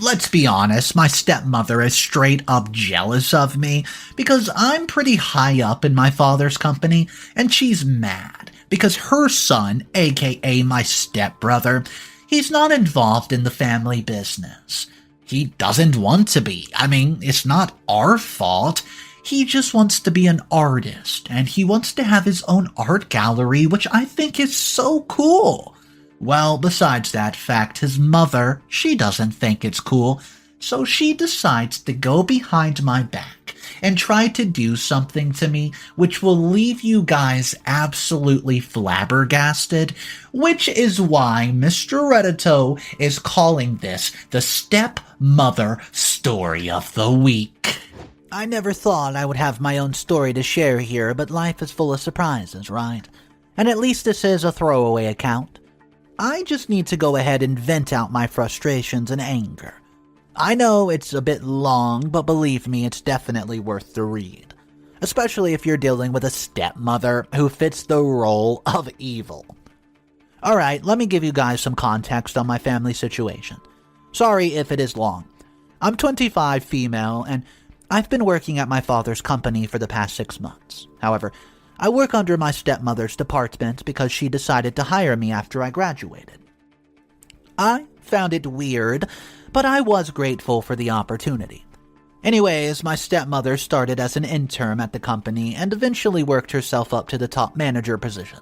let's be honest, my stepmother is straight up jealous of me because I'm pretty high up in my father's company, and she's mad because her son, aka my stepbrother, he's not involved in the family business. He doesn't want to be. I mean, it's not our fault. He just wants to be an artist, and he wants to have his own art gallery, which I think is so cool. Well, besides that fact, his mother, she doesn't think it's cool, so she decides to go behind my back and try to do something to me which will leave you guys absolutely flabbergasted, which is why Mr. Redito is calling this the Stepmother Story of the Week. I never thought I would have my own story to share here, but life is full of surprises, right? And at least this is a throwaway account. I just need to go ahead and vent out my frustrations and anger. I know it's a bit long, but believe me, it's definitely worth the read. Especially if you're dealing with a stepmother who fits the role of evil. Alright, let me give you guys some context on my family situation. Sorry if it is long. I'm 25, female, and I've been working at my father's company for the past 6 months. However, I work under my stepmother's department because she decided to hire me after I graduated. I found it weird, but I was grateful for the opportunity. Anyways, my stepmother started as an intern at the company and eventually worked herself up to the top manager position.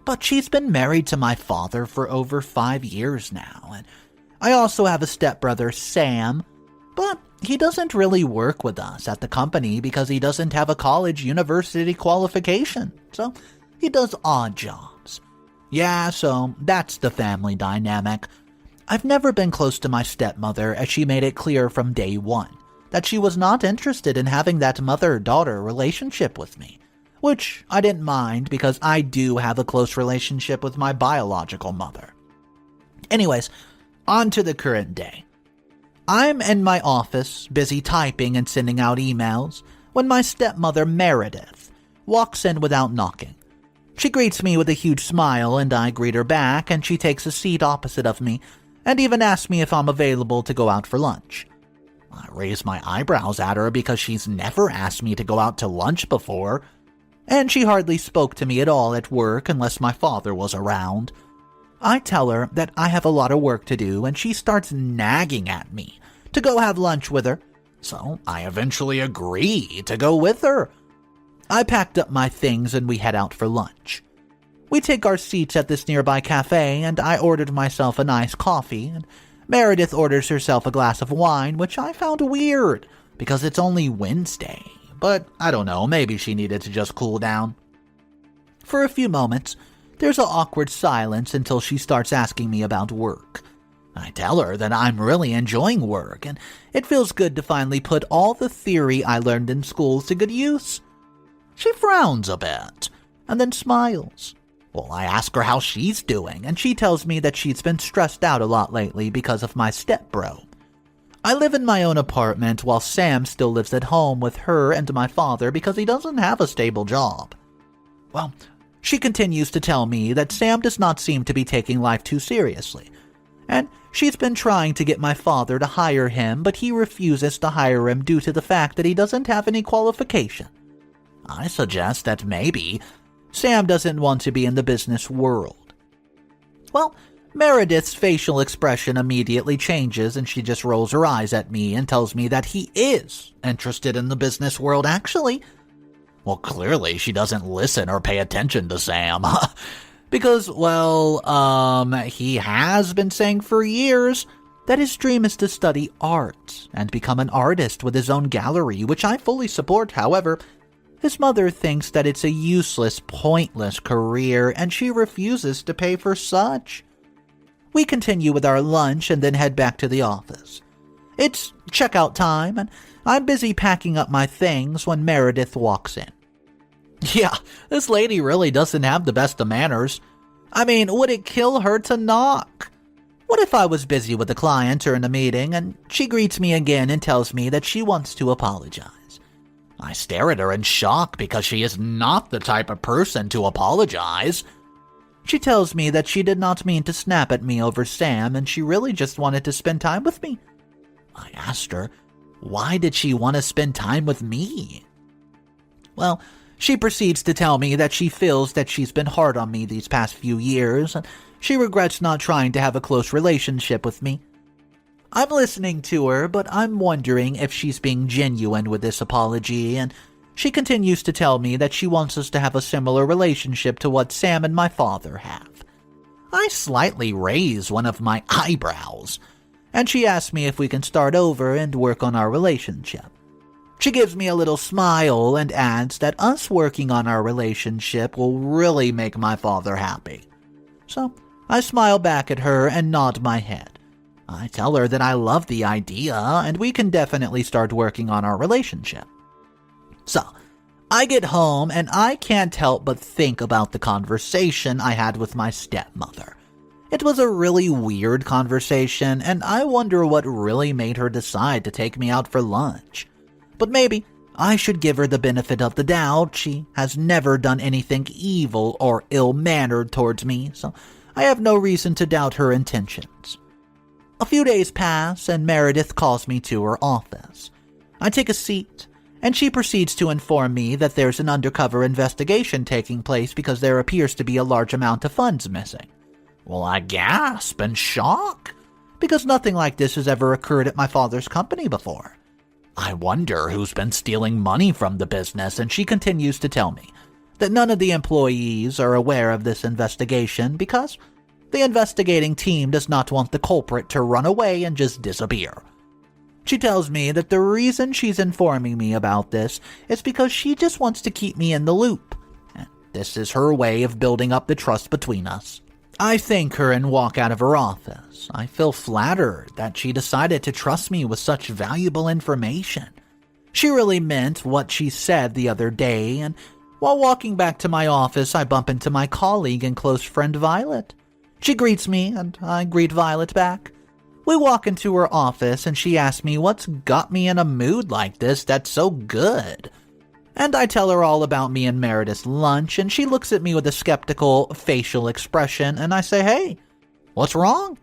But she's been married to my father for over 5 years now, and I also have a stepbrother, Sam, but he doesn't really work with us at the company because he doesn't have a university qualification, so he does odd jobs. Yeah, so that's the family dynamic. I've never been close to my stepmother as she made it clear from day one that she was not interested in having that mother-daughter relationship with me, which I didn't mind because I do have a close relationship with my biological mother. Anyways, on to the current day. I'm in my office, busy typing and sending out emails, when my stepmother, Meredith, walks in without knocking. She greets me with a huge smile, and I greet her back, and she takes a seat opposite of me, and even asks me if I'm available to go out for lunch. I raise my eyebrows at her because she's never asked me to go out to lunch before, and she hardly spoke to me at all at work unless my father was around. I tell her that I have a lot of work to do, and she starts nagging at me to go have lunch with her, so I eventually agree to go with her. I packed up my things and we head out for lunch. We take our seats at this nearby cafe, and I ordered myself a nice coffee, and Meredith orders herself a glass of wine, which I found weird, because it's only Wednesday, but I don't know, maybe she needed to just cool down. For a few moments, there's an awkward silence until she starts asking me about work. I tell her that I'm really enjoying work, and it feels good to finally put all the theory I learned in school to good use. She frowns a bit, and then smiles. Well, I ask her how she's doing, and she tells me that she's been stressed out a lot lately because of my stepbro. I live in my own apartment while Sam still lives at home with her and my father because he doesn't have a stable job. Well, she continues to tell me that Sam does not seem to be taking life too seriously, and she's been trying to get my father to hire him, but he refuses to hire him due to the fact that he doesn't have any qualification. I suggest that maybe Sam doesn't want to be in the business world. Well, Meredith's facial expression immediately changes, and she just rolls her eyes at me and tells me that he is interested in the business world, actually. Well, clearly she doesn't listen or pay attention to Sam. Because, he has been saying for years that his dream is to study art and become an artist with his own gallery, which I fully support. However, his mother thinks that it's a useless, pointless career, and she refuses to pay for such. We continue with our lunch and then head back to the office. It's checkout time, and I'm busy packing up my things when Meredith walks in. Yeah, this lady really doesn't have the best of manners. I mean, would it kill her to knock? What if I was busy with a client or in a meeting, and she greets me again and tells me that she wants to apologize? I stare at her in shock because she is not the type of person to apologize. She tells me that she did not mean to snap at me over Sam, and she really just wanted to spend time with me. I asked her, why did she want to spend time with me? Well, she proceeds to tell me that she feels that she's been hard on me these past few years, and she regrets not trying to have a close relationship with me. I'm listening to her, but I'm wondering if she's being genuine with this apology, and she continues to tell me that she wants us to have a similar relationship to what Sam and my father have. I slightly raise one of my eyebrows, and she asks me if we can start over and work on our relationship. She gives me a little smile and adds that us working on our relationship will really make my father happy. So I smile back at her and nod my head. I tell her that I love the idea and we can definitely start working on our relationship. So I get home and I can't help but think about the conversation I had with my stepmother. It was a really weird conversation, and I wonder what really made her decide to take me out for lunch. But maybe I should give her the benefit of the doubt. She has never done anything evil or ill-mannered towards me, so I have no reason to doubt her intentions. A few days pass, and Meredith calls me to her office. I take a seat, and she proceeds to inform me that there's an undercover investigation taking place because there appears to be a large amount of funds missing. Well, I gasp in shock, because nothing like this has ever occurred at my father's company before. I wonder who's been stealing money from the business, and she continues to tell me that none of the employees are aware of this investigation because the investigating team does not want the culprit to run away and just disappear. She tells me that the reason she's informing me about this is because she just wants to keep me in the loop. And this is her way of building up the trust between us. I thank her and walk out of her office. I feel flattered that she decided to trust me with such valuable information. She really meant what she said the other day, and while walking back to my office, I bump into my colleague and close friend Violet. She greets me, and I greet Violet back. We walk into her office, and she asks me what's got me in a mood like this that's so good. And I tell her all about me and Meredith's lunch, and she looks at me with a skeptical facial expression, and I say, hey, what's wrong?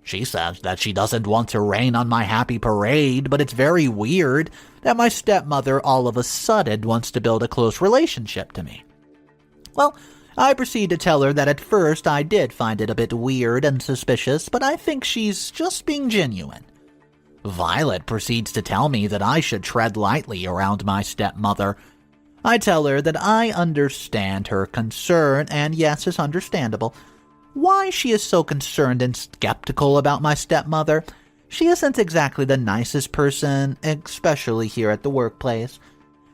She says that she doesn't want to rain on my happy parade, but it's very weird that my stepmother all of a sudden wants to build a close relationship to me. Well, I proceed to tell her that at first I did find it a bit weird and suspicious, but I think she's just being genuine. Violet proceeds to tell me that I should tread lightly around my stepmother. I tell her that I understand her concern, and yes, it's understandable. Why she is so concerned and skeptical about my stepmother? She isn't exactly the nicest person, especially here at the workplace.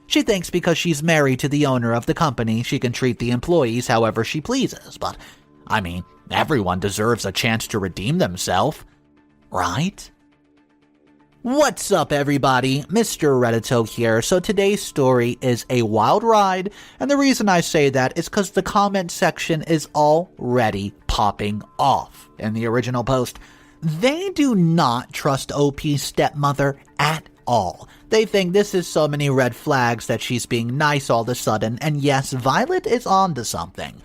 She thinks because she's married to the owner of the company, she can treat the employees however she pleases, but, I mean, everyone deserves a chance to redeem themselves, right? What's up, everybody? Mr. Reddito here. So today's story is a wild ride, and the reason I say that is because the comment section is already popping off. In the original post, they do not trust OP's stepmother at all. They think this is so many red flags that she's being nice all of a sudden, and yes, Violet is onto something.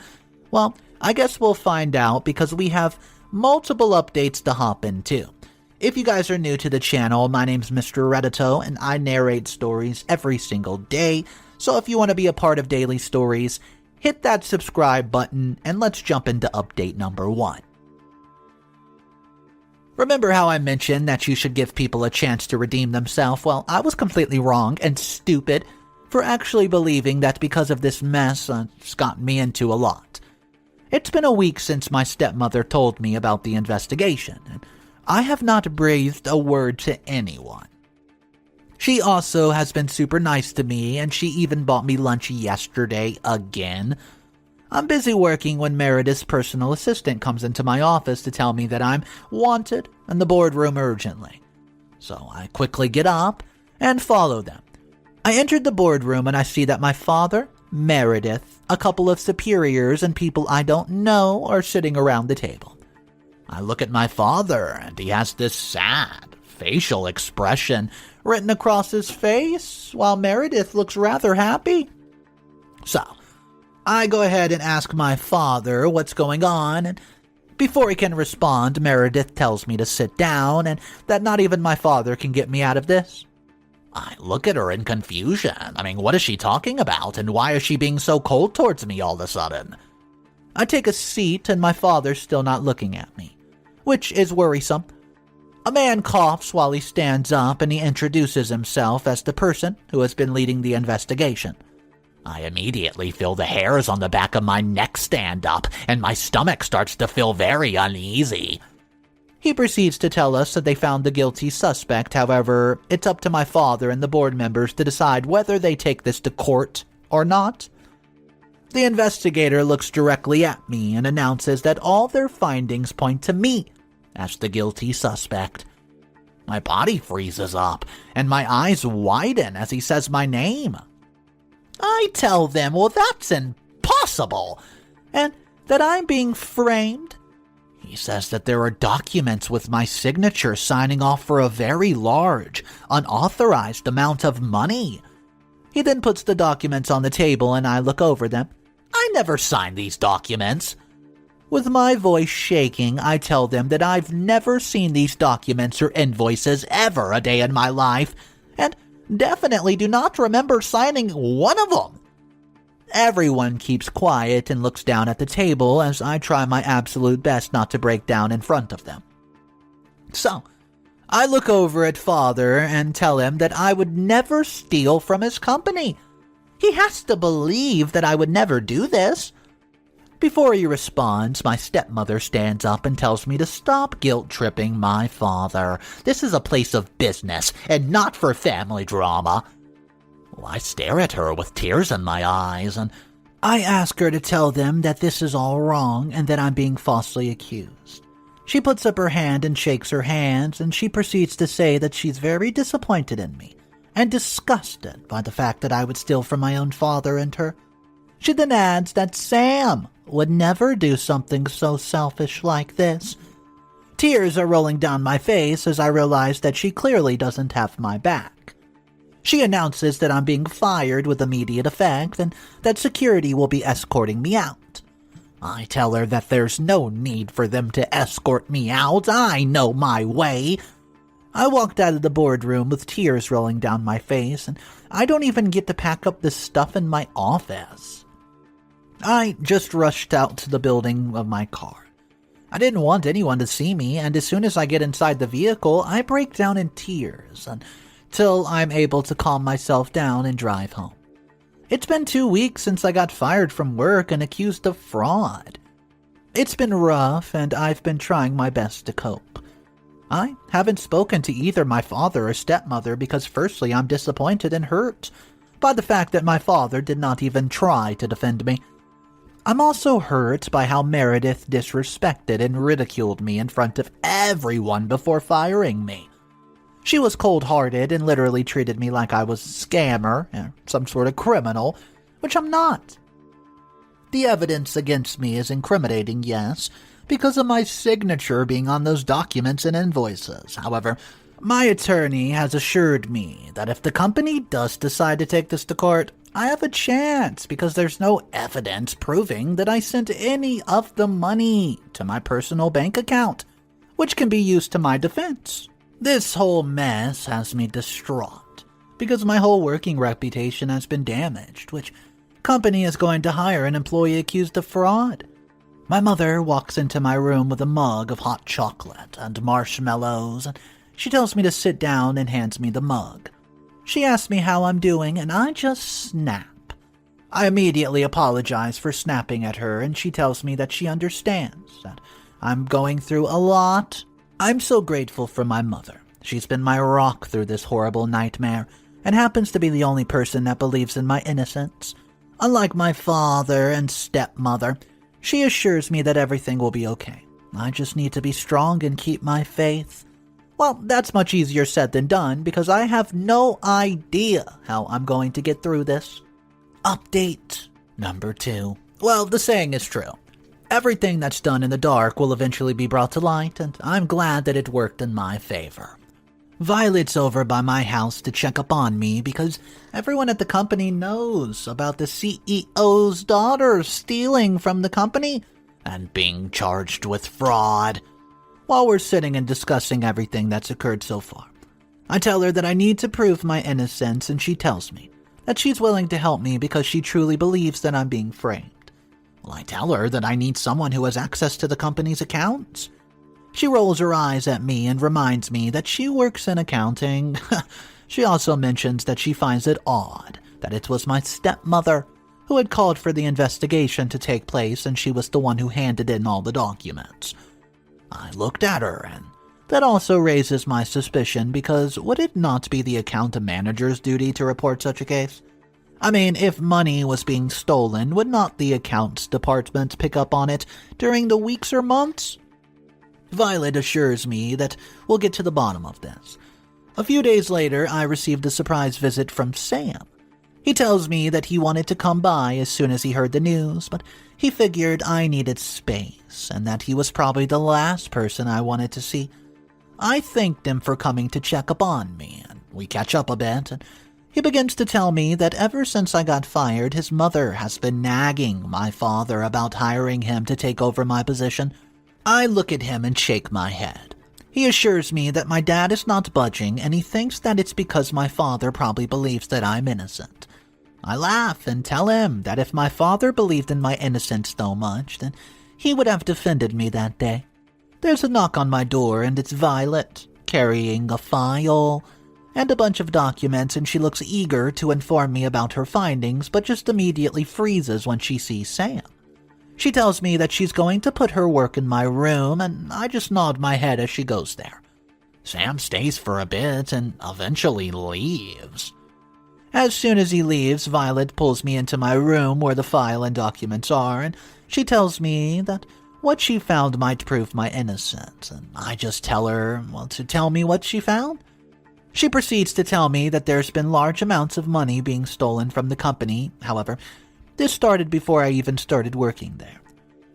Well, I guess we'll find out because we have multiple updates to hop into. If you guys are new to the channel, my name's Mr. Reddito, and I narrate stories every single day. So if you want to be a part of daily stories, hit that subscribe button, and let's jump into update number 1. Remember how I mentioned that you should give people a chance to redeem themselves? Well, I was completely wrong and stupid for actually believing that because of this mess, it's gotten me into a lot. It's been a week since my stepmother told me about the investigation, and I have not breathed a word to anyone. She also has been super nice to me, and she even bought me lunch yesterday again. I'm busy working when Meredith's personal assistant comes into my office to tell me that I'm wanted in the boardroom urgently. So I quickly get up and follow them. I entered the boardroom and I see that my father, Meredith, a couple of superiors, and people I don't know are sitting around the table. I look at my father, and he has this sad facial expression written across his face, while Meredith looks rather happy. So, I go ahead and ask my father what's going on, and Before he can respond, Meredith tells me to sit down and that not even my father can get me out of this. I look at her in confusion. What is she talking about, and why is she being so cold towards me all of a sudden? I take a seat and my father's still not looking at me, which is worrisome. A man coughs while he stands up and he introduces himself as the person who has been leading the investigation. I immediately feel the hairs on the back of my neck stand up, and my stomach starts to feel very uneasy. He proceeds to tell us that they found the guilty suspect. However, it's up to my father and the board members to decide whether they take this to court or not. The investigator looks directly at me and announces that all their findings point to me as the guilty suspect. My body freezes up, and my eyes widen as he says my name. I tell them, well, that's impossible, and that I'm being framed. He says that there are documents with my signature signing off for a very large, unauthorized amount of money. He then puts the documents on the table and I look over them. I never signed these documents. With my voice shaking, I tell them that I've never seen these documents or invoices ever a day in my life, and definitely do not remember signing one of them. Everyone keeps quiet and looks down at the table as I try my absolute best not to break down in front of them. So, I look over at Father and tell him that I would never steal from his company. He has to believe that I would never do this. Before he responds, my stepmother stands up and tells me to stop guilt-tripping my father. This is a place of business and not for family drama. Well, I stare at her with tears in my eyes, and I ask her to tell them that this is all wrong and that I'm being falsely accused. She puts up her hand and shakes her hands, and she proceeds to say that she's very disappointed in me and disgusted by the fact that I would steal from my own father and her. She then adds that Sam would never do something so selfish like this. Tears are rolling down my face as I realize that she clearly doesn't have my back. She announces that I'm being fired with immediate effect and that security will be escorting me out. I tell her that there's no need for them to escort me out. I know my way. I walked out of the boardroom with tears rolling down my face, and I don't even get to pack up the stuff in my office. I just rushed out to the building of my car. I didn't want anyone to see me, and as soon as I get inside the vehicle, I break down in tears until I'm able to calm myself down and drive home. It's been 2 weeks since I got fired from work and accused of fraud. It's been rough, and I've been trying my best to cope. I haven't spoken to either my father or stepmother because firstly I'm disappointed and hurt by the fact that my father did not even try to defend me. I'm also hurt by how Meredith disrespected and ridiculed me in front of everyone before firing me. She was cold-hearted and literally treated me like I was a scammer or some sort of criminal, which I'm not. The evidence against me is incriminating, yes, because of my signature being on those documents and invoices. However, my attorney has assured me that if the company does decide to take this to court, I have a chance because there's no evidence proving that I sent any of the money to my personal bank account, which can be used to my defense. This whole mess has me distraught because my whole working reputation has been damaged, which company is going to hire an employee accused of fraud? My mother walks into my room with a mug of hot chocolate and marshmallows, and she tells me to sit down and hands me the mug. She asks me how I'm doing, and I just snap. I immediately apologize for snapping at her, and she tells me that she understands, that I'm going through a lot. I'm so grateful for my mother. She's been my rock through this horrible nightmare, and happens to be the only person that believes in my innocence. Unlike my father and stepmother, she assures me that everything will be okay. I just need to be strong and keep my faith. Well, that's much easier said than done because I have no idea how I'm going to get through this. Update number 2. Well, the saying is true. Everything that's done in the dark will eventually be brought to light, and I'm glad that it worked in my favor. Violet's over by my house to check up on me because everyone at the company knows about the CEO's daughter stealing from the company and being charged with fraud. While we're sitting and discussing everything that's occurred so far, I tell her that I need to prove my innocence, and she tells me that she's willing to help me because she truly believes that I'm being framed. Well, I tell her that I need someone who has access to the company's accounts. She rolls her eyes at me and reminds me that she works in accounting. She also mentions that she finds it odd that it was my stepmother who had called for the investigation to take place, and she was the one who handed in all the documents. I looked at her, and that also raises my suspicion, because would it not be the account manager's duty to report such a case? I mean, if money was being stolen, would not the accounts department pick up on it during the weeks or months? Violet assures me that we'll get to the bottom of this. A few days later, I received a surprise visit from Sam. He tells me that he wanted to come by as soon as he heard the news, but he figured I needed space, and that he was probably the last person I wanted to see. I thanked him for coming to check up on me, and we catch up a bit, and he begins to tell me that ever since I got fired, his mother has been nagging my father about hiring him to take over my position. I look at him and shake my head. He assures me that my dad is not budging, and he thinks that it's because my father probably believes that I'm innocent. I laugh and tell him that if my father believed in my innocence so much, then he would have defended me that day. There's a knock on my door, and it's Violet, carrying a file and a bunch of documents, and she looks eager to inform me about her findings, but just immediately freezes when she sees Sam. She tells me that she's going to put her work in my room, and I just nod my head as she goes there. Sam stays for a bit and eventually leaves. As soon as he leaves, Violet pulls me into my room where the file and documents are, and she tells me that what she found might prove my innocence, and I just tell her, to tell me what she found. She proceeds to tell me that there's been large amounts of money being stolen from the company. However, this started before I even started working there.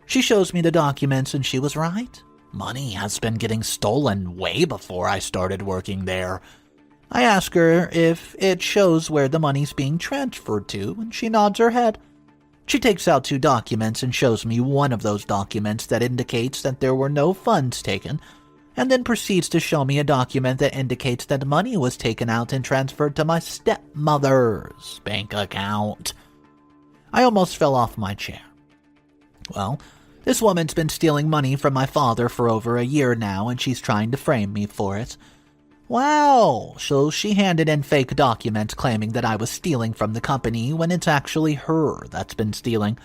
She shows me the documents, and she was right. Money has been getting stolen way before I started working there. I ask her if it shows where the money's being transferred to, and she nods her head. She takes out 2 documents and shows me one of those documents that indicates that there were no funds taken, and then proceeds to show me a document that indicates that money was taken out and transferred to my stepmother's bank account. I almost fell off my chair. Well, this woman's been stealing money from my father for over a year now, and she's trying to frame me for it. Wow, so she handed in fake documents claiming that I was stealing from the company when it's actually her that's been stealing.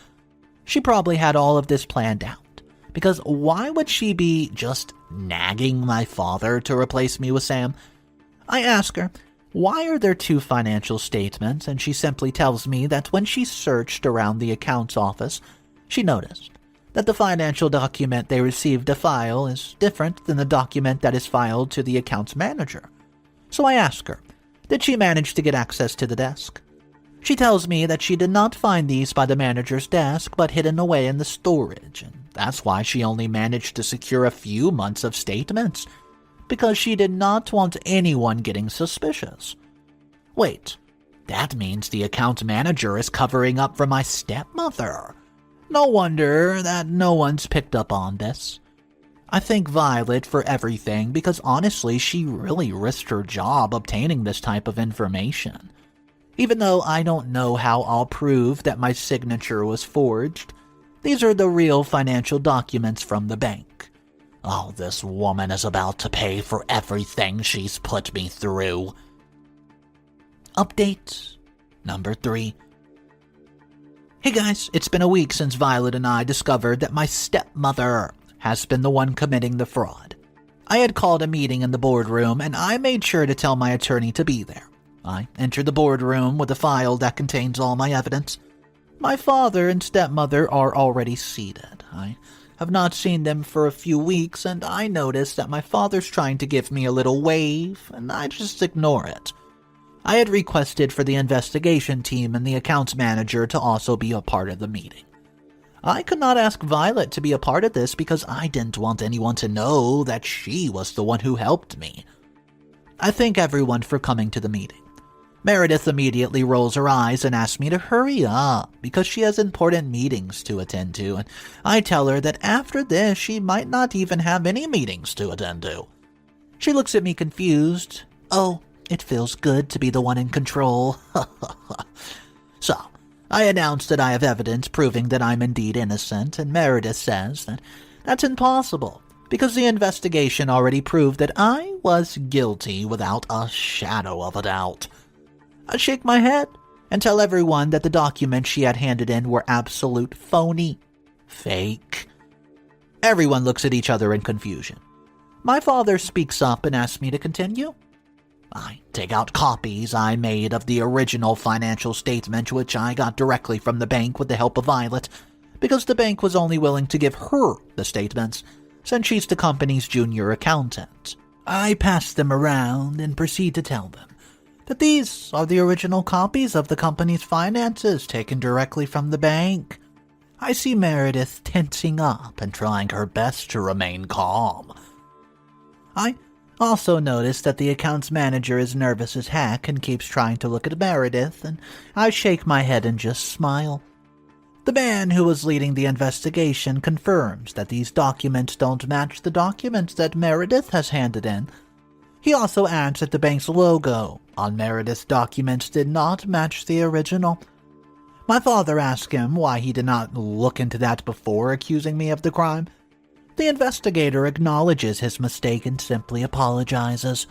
She probably had all of this planned out, because why would she be just nagging my father to replace me with Sam? I ask her, why are there 2 financial statements, and she simply tells me that when she searched around the accounts office, she noticed that the financial document they received to file is different than the document that is filed to the accounts manager. So I ask her, did she manage to get access to the desk? She tells me that she did not find these by the manager's desk, but hidden away in the storage, and that's why she only managed to secure a few months of statements, because she did not want anyone getting suspicious. Wait, that means the account manager is covering up for my stepmother. No wonder that no one's picked up on this. I thank Violet for everything, because honestly, she really risked her job obtaining this type of information. Even though I don't know how I'll prove that my signature was forged, these are the real financial documents from the bank. Oh, this woman is about to pay for everything she's put me through. Update number 3. Hey guys, it's been a week since Violet and I discovered that my stepmother has been the one committing the fraud. I had called a meeting in the boardroom, and I made sure to tell my attorney to be there. I entered the boardroom with a file that contains all my evidence. My father and stepmother are already seated. I have not seen them for a few weeks, and I notice that my father's trying to give me a little wave, and I just ignore it. I had requested for the investigation team and the accounts manager to also be a part of the meeting. I could not ask Violet to be a part of this because I didn't want anyone to know that she was the one who helped me. I thank everyone for coming to the meeting. Meredith immediately rolls her eyes and asks me to hurry up because she has important meetings to attend to, and I tell her that after this she might not even have any meetings to attend to. She looks at me confused. Oh, it feels good to be the one in control. So, I announce that I have evidence proving that I'm indeed innocent, and Meredith says that that's impossible because the investigation already proved that I was guilty without a shadow of a doubt. I shake my head and tell everyone that the documents she had handed in were absolute phony. Fake. Everyone looks at each other in confusion. My father speaks up and asks me to continue. I take out copies I made of the original financial statement, which I got directly from the bank with the help of Violet, because the bank was only willing to give her the statements, since she's the company's junior accountant. I pass them around and proceed to tell them that these are the original copies of the company's finances taken directly from the bank. I see Meredith tensing up and trying her best to remain calm. I also notice that the accounts manager is nervous as heck and keeps trying to look at Meredith, and I shake my head and just smile. The man who was leading the investigation confirms that these documents don't match the documents that Meredith has handed in. He also adds that the bank's logo on Meredith's documents did not match the original. My father asks him why he did not look into that before accusing me of the crime. The investigator acknowledges his mistake and simply apologizes.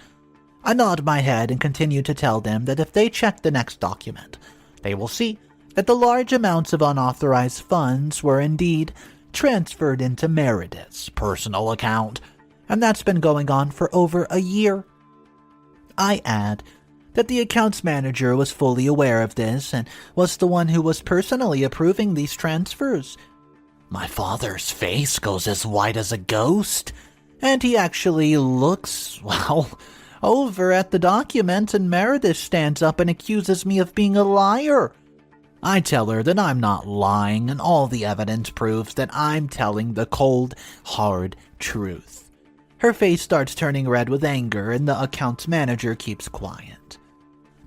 I nod my head and continue to tell them that if they check the next document, they will see that the large amounts of unauthorized funds were indeed transferred into Meredith's personal account, and that's been going on for over a year. I add that the accounts manager was fully aware of this and was the one who was personally approving these transfers. My father's face goes as white as a ghost, and he actually looks, over at the document, and Meredith stands up and accuses me of being a liar. I tell her that I'm not lying, and all the evidence proves that I'm telling the cold, hard truth. Her face starts turning red with anger, and the accounts manager keeps quiet.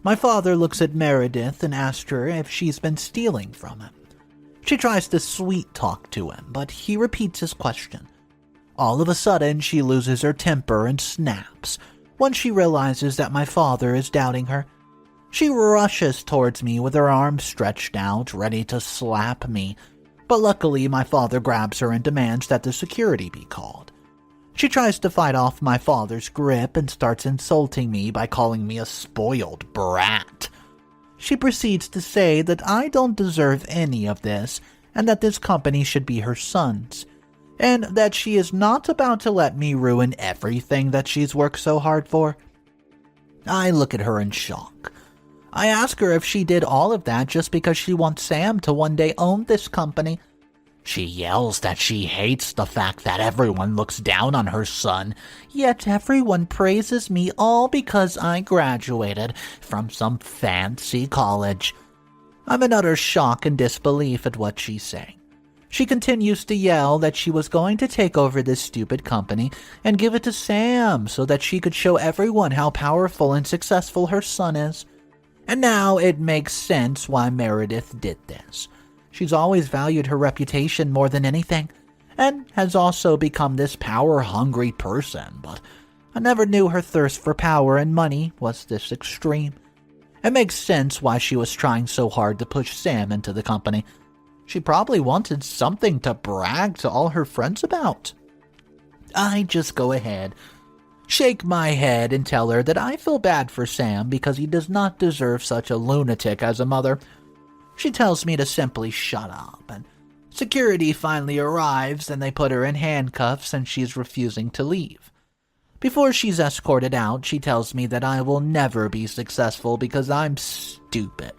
My father looks at Meredith and asks her if she's been stealing from him. She tries to sweet-talk to him, but he repeats his question. All of a sudden, she loses her temper and snaps when she realizes that my father is doubting her. She rushes towards me with her arms stretched out, ready to slap me, but luckily my father grabs her and demands that the security be called. She tries to fight off my father's grip and starts insulting me by calling me a spoiled brat. She proceeds to say that I don't deserve any of this, and that this company should be her son's, and that she is not about to let me ruin everything that she's worked so hard for. I look at her in shock. I ask her if she did all of that just because she wants Sam to one day own this company. She yells that she hates the fact that everyone looks down on her son, yet everyone praises me all because I graduated from some fancy college. I'm in utter shock and disbelief at what she's saying. She continues to yell that she was going to take over this stupid company and give it to Sam so that she could show everyone how powerful and successful her son is. And now it makes sense why Meredith did this. She's always valued her reputation more than anything, and has also become this power-hungry person, but I never knew her thirst for power and money was this extreme. It makes sense why she was trying so hard to push Sam into the company. She probably wanted something to brag to all her friends about. I just go ahead, shake my head, and tell her that I feel bad for Sam because he does not deserve such a lunatic as a mother. She tells me to simply shut up, and security finally arrives and they put her in handcuffs and she's refusing to leave. Before she's escorted out, she tells me that I will never be successful because I'm stupid.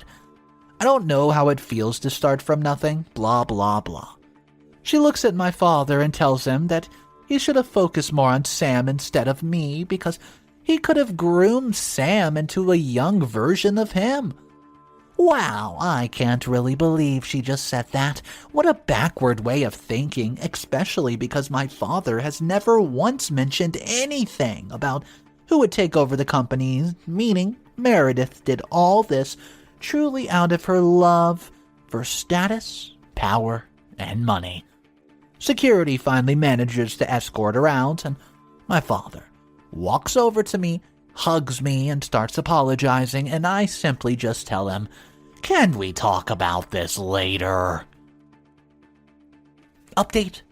I don't know how it feels to start from nothing, blah blah blah. She looks at my father and tells him that he should have focused more on Sam instead of me because he could have groomed Sam into a young version of him. Wow, I can't really believe she just said that. What a backward way of thinking, especially because my father has never once mentioned anything about who would take over the company, meaning Meredith did all this truly out of her love for status, power, and money. Security finally manages to escort her out, and my father walks over to me, hugs me, and starts apologizing, and I simply just tell him, "Can we talk about this later?" Update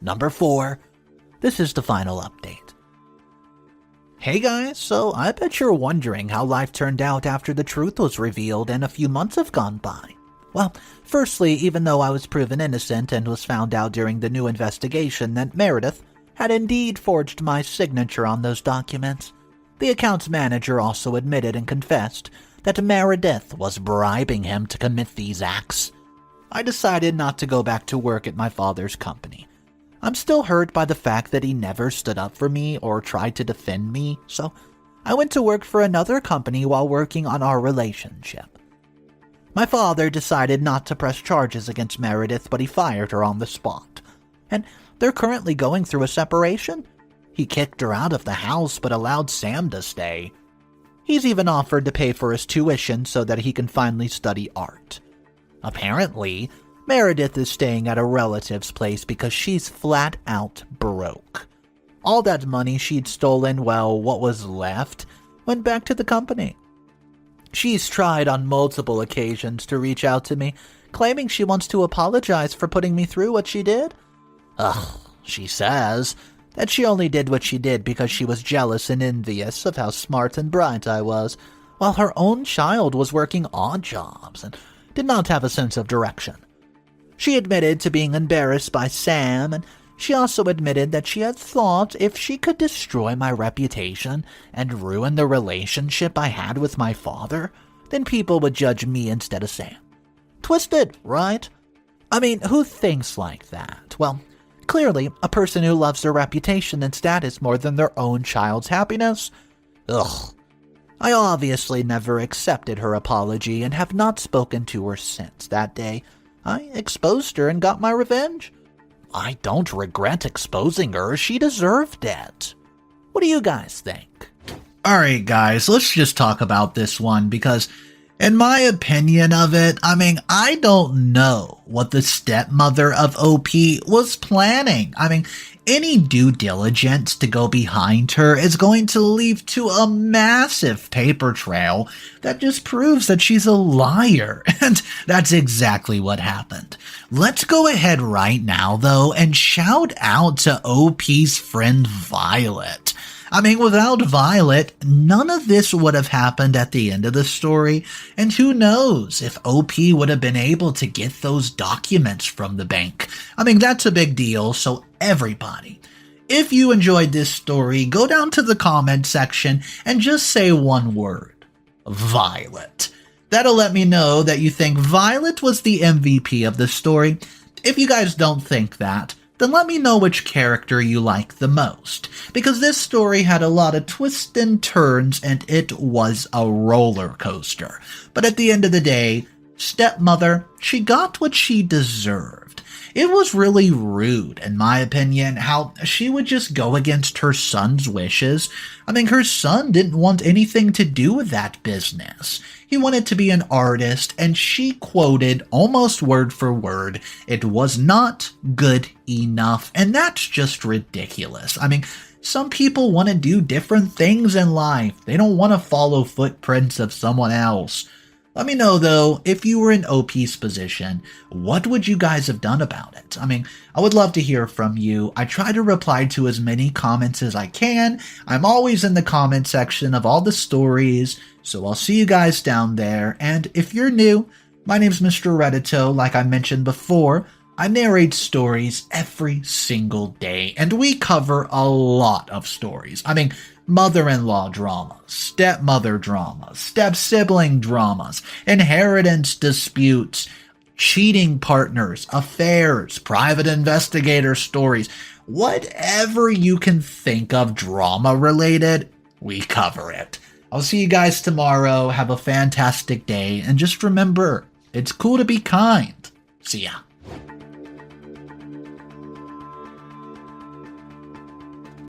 number 4. This is the final update. Hey guys, so I bet you're wondering how life turned out after the truth was revealed and a few months have gone by. Well, firstly, even though I was proven innocent and was found out during the new investigation that Meredith had indeed forged my signature on those documents, the accounts manager also admitted and confessed that Meredith was bribing him to commit these acts. I decided not to go back to work at my father's company. I'm still hurt by the fact that he never stood up for me or tried to defend me, so I went to work for another company while working on our relationship. My father decided not to press charges against Meredith, but he fired her on the spot. And they're currently going through a separation. He kicked her out of the house but allowed Sam to stay. He's even offered to pay for his tuition so that he can finally study art. Apparently, Meredith is staying at a relative's place because she's flat out broke. All that money she'd stolen, well, what was left, went back to the company. She's tried on multiple occasions to reach out to me, claiming she wants to apologize for putting me through what she did. She says that she only did what she did because she was jealous and envious of how smart and bright I was, while her own child was working odd jobs and did not have a sense of direction. She admitted to being embarrassed by Sam, and she also admitted that she had thought if she could destroy my reputation and ruin the relationship I had with my father, then people would judge me instead of Sam. Twisted, right? I mean, who thinks like that? Well, clearly, a person who loves their reputation and status more than their own child's happiness. Ugh. I obviously never accepted her apology and have not spoken to her since that day. I exposed her and got my revenge. I don't regret exposing her. She deserved it. What do you guys think? Alright guys, let's just talk about this one because in my opinion of it, I don't know what the stepmother of OP was planning. Any due diligence to go behind her is going to lead to a massive paper trail that just proves that she's a liar, and that's exactly what happened. Let's go ahead right now, though, and shout out to OP's friend Violet. Without Violet, none of this would have happened at the end of the story, and who knows if OP would have been able to get those documents from the bank. That's a big deal, so everybody, if you enjoyed this story, go down to the comment section and just say one word: Violet. That'll let me know that you think Violet was the MVP of the story. If you guys don't think that, then let me know which character you like the most, because this story had a lot of twists and turns and it was a roller coaster. But at the end of the day, stepmother, she got what she deserved. It was really rude, in my opinion, how she would just go against her son's wishes. Her son didn't want anything to do with that business. He wanted to be an artist, and she quoted, almost word for word, "It was not good enough," and that's just ridiculous. Some people want to do different things in life. They don't want to follow footprints of someone else. Let me know, though, if you were in OP's position, what would you guys have done about it? I would love to hear from you. I try to reply to as many comments as I can. I'm always in the comment section of all the stories, so I'll see you guys down there. And if you're new, my name's Mr. Reddito. Like I mentioned before, I narrate stories every single day, and we cover a lot of stories. Mother-in-law dramas, stepmother dramas, step-sibling dramas, inheritance disputes, cheating partners, affairs, private investigator stories. Whatever you can think of drama-related, we cover it. I'll see you guys tomorrow. Have a fantastic day, and just remember, it's cool to be kind. See ya.